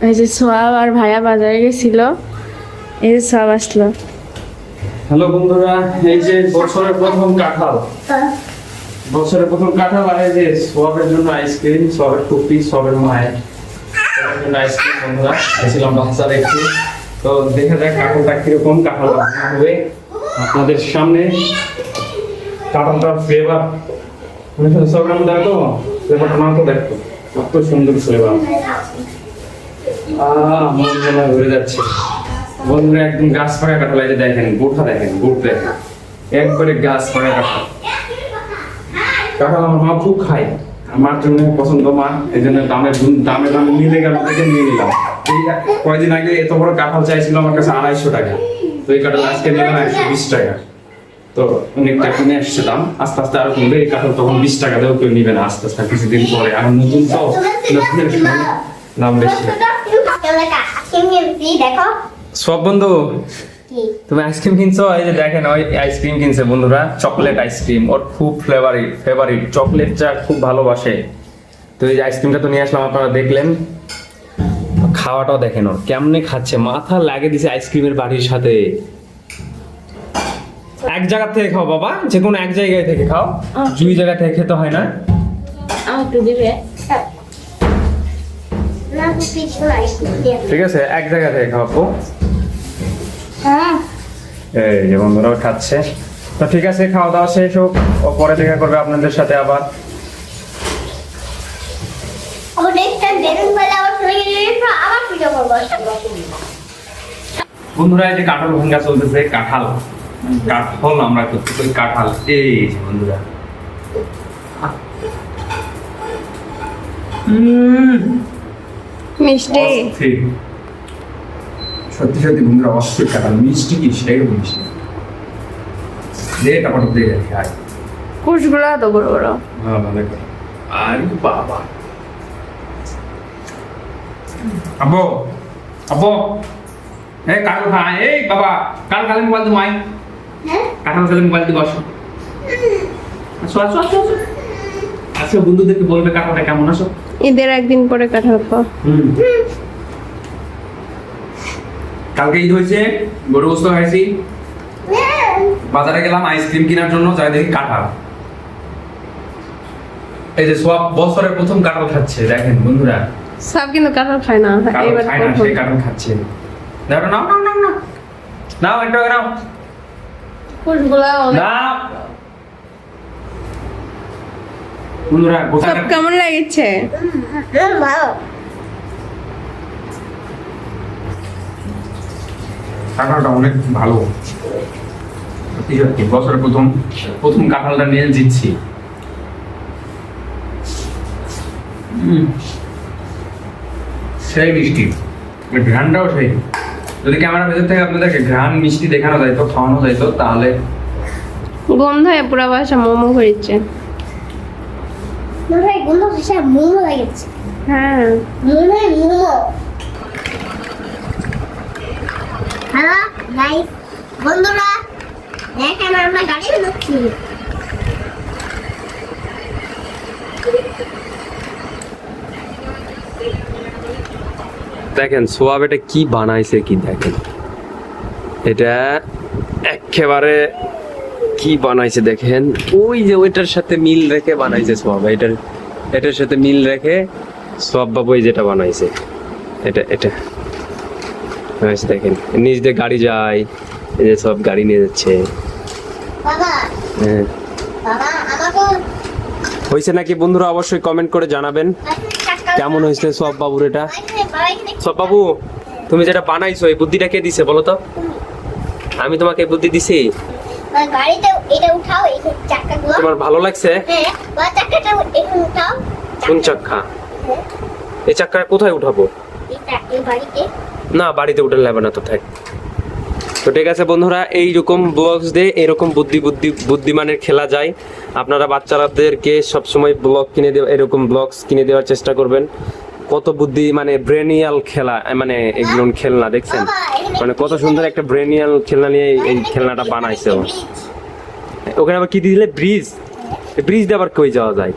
এই যে সোয়াব আর ভাইয়া বাজারে গেছিল, এই যে সোয়াব আসলো। হ্যালো বন্ধুরা, এই যে বছরের প্রথম কাঁঠাল, বছরের প্রথম কাঁঠাল, আর এই যে সোয়াবের জন্য আইসক্রিম, সোয়াবের টুপি, সোয়াবের মায়ের জন্য আইসক্রিম। বন্ধুরা গেছিলাম বাচ্চারা একটু, তো দেখা যাক কাঁঠালটা কিরকম, কাঁঠাল রান্না হবে আপনাদের সামনে। কাঁঠালটার ফ্লেভার সবার দেখো, ফ্লেভারটা না তো দেখো কত সুন্দর ফ্লেভার, মন মনে ঘুরে যাচ্ছে। বন্ধুরা একদম গাছ পাকা কাঁঠাল, এই যে দেখেন গোটা, দেখেন গোট, দেখেন একবারে গাছ পাকা কাঁঠাল। কাঁঠাল আমার মা খুব খায়, আমার জন্য পছন্দ মা, এই জন্য দামে দামে মিলে গেল থেকে নিয়ে নিলাম। এই কয়েকদিন আগে এত বড় কাঁঠাল চাইছিল আমার কাছে 250 টাকা, তো এই কাঁঠাল আজকে নিলাম 120 টাকা। তো অনেকটা কমে আসছে দাম, আস্তে আস্তে আরো কমবে। এই কাঁঠাল তখন 20 টাকা দেও কেউ নিবে না, আস্তে আস্তে কিছুদিন পরে। আর নতুন তো দাম বেশি। সব বন্ধু তুমি আইসক্রিম কিনছো, এই যে দেখেন ওই আইসক্রিম কিনছে বন্ধুরা, চকলেট আইসক্রিম, ওর খুব ফেভারিট চকলেটটা খুব ভালোবাসে। তো এই যে আইসক্রিমটা তো নিয়ে আসলাম, আপনারা দেখলেন। খাওয়াটাও দেখেন ওর কেমনে খাচ্ছে, মাথা লাগে দিছে আইসক্রিমের বাড়ির সাথে। এক জায়গা থেকে খাও বাবা, যে কোনো এক জায়গায় থেকে খাও, দুই জায়গা থেকে খেতে হয় না। ঠিক আছে, এক জায়গা থেকে খাও আপু। এই যে বন্ধুরা খাচ্ছে, তো ঠিক আছে, খাওয়া দাওয়া শেষ হোক, ও পরে দেখা করবে আপনাদের সাথে আবার। বন্ধুরা এই যে কাঁঠাল ভাঙা চলতেছে, কাঁঠাল আমরা করতেছি কাঁঠাল। এই যে বন্ধুরা মিষ্টি, সত্যি সত্যি বন্ধুরা অস্থির কাঁঠাল, মিষ্টি কি সেই মিষ্টি। টাকা দিয়ে খাই, কুশগুলো তো বড় বড়। আরে বাবা, আব্বু আব্বু এই কাঁঠাল খা, এই বাবা কাঁঠাল খালে মোবাইল দি মাই, কাঁঠাল খালে মোবাইল দি বসো। আচ্ছা বন্ধুদেরকে বলবে কাঁঠালটা কেমন, আসো। ঈদের একদিন পরে কাঁঠাল খাও। কালকে ঈদ হয়েছে, গরু গোস্ত খাইছি, বাজারে গেলাম আইসক্রিম কেনার জন্য, যাই দেখি কাঁঠাল। এই যে সব বছরের প্রথম কাঁঠাল খাচ্ছে, দেখেন বন্ধুরা। সব কিন্তু কাঁঠাল খায় না, এইবার খায় না, সেই কাঁঠাল খাচ্ছে। দেখো নাও নাও নাও নাও নাও, একটা নাও, কুশগুলো নাও বন্ধুরা। সব কেমন লাগছে? কাঁঠালটা অনেক ভালো, সত্যি সত্যি বছরের প্রথম কাঁঠালটা নিয়ে জিতছি। সেই মিষ্টি, ঘ্রাণটাও সেই। যদি ক্যামেরা ভেতর থেকে আপনাদেরকে ঘ্রাণ মিষ্টি দেখানো যাইতো, খাওয়ানো যাইতো, তাহলে গন্ধে পুরো বাসা মোমো করেছে। হ্যাঁ হ্যালো গাইস, বন্ধুরা দেখেন আমরা গাড়ি চালাচ্ছি। দেখেন সোয়াব এটা কি বানাইছে, কি দেখেন এটা একেবারে কি বানাইছে দেখেন। ওই যে ওইটার সাথে মিল রেখে বানাইছে সোয়াব, এটার সাথে মিল রেখে সোয়াব বাবু যেটা বানাইছে, এটা দেখেন নিজ দিয়ে গাড়ি যায়, এই যে সব গাড়ি নিয়ে যাচ্ছে। বাবা হ্যাঁ, বাবা আমাকে হয়েছে নাকি বন্ধুরা অবশ্যই কমেন্ট করে জানাবেন কেমন হয়েছে সোয়াব বাবুর এটা। সব বাবু তুমি যেটা বানাইছো এই বুদ্ধিটা কে দিছে বলো তো? আমি তোমাকে বুদ্ধি দিছি? গাড়িতে এটা উঠাও, এই চাকাগুলো তোমার ভালো লাগছে? হ্যাঁ, বা চাকাটা একটু উঠাও। কোন চাকা? এই চাকা কোথায় উঠাবো? এই বাড়িতে না, বাড়িতে উঠে লাগবে না, তো থাক। তো ঠিক আছে বন্ধুরা, এইরকম ব্লগস দিয়ে এরকম বুদ্ধিমানের খেলা যায়। আপনারা বাচ্চাদেরকে সবসময় ব্লগ কিনে দেওয়া, এরকম ব্লগস কিনে দেওয়ার চেষ্টা করবেন। কত বুদ্ধি, মানে ব্রেনিয়াল খেলা, মানে এগুলো খেলনা দেখছেন, মানে কত সুন্দর একটা ব্রেনিয়াল খেলনা নিয়ে এই খেলনাটা বানাইছে। ওখানে আবার কি দিলে, ব্রিজ দিয়ে আবার কই যাওয়া যায়?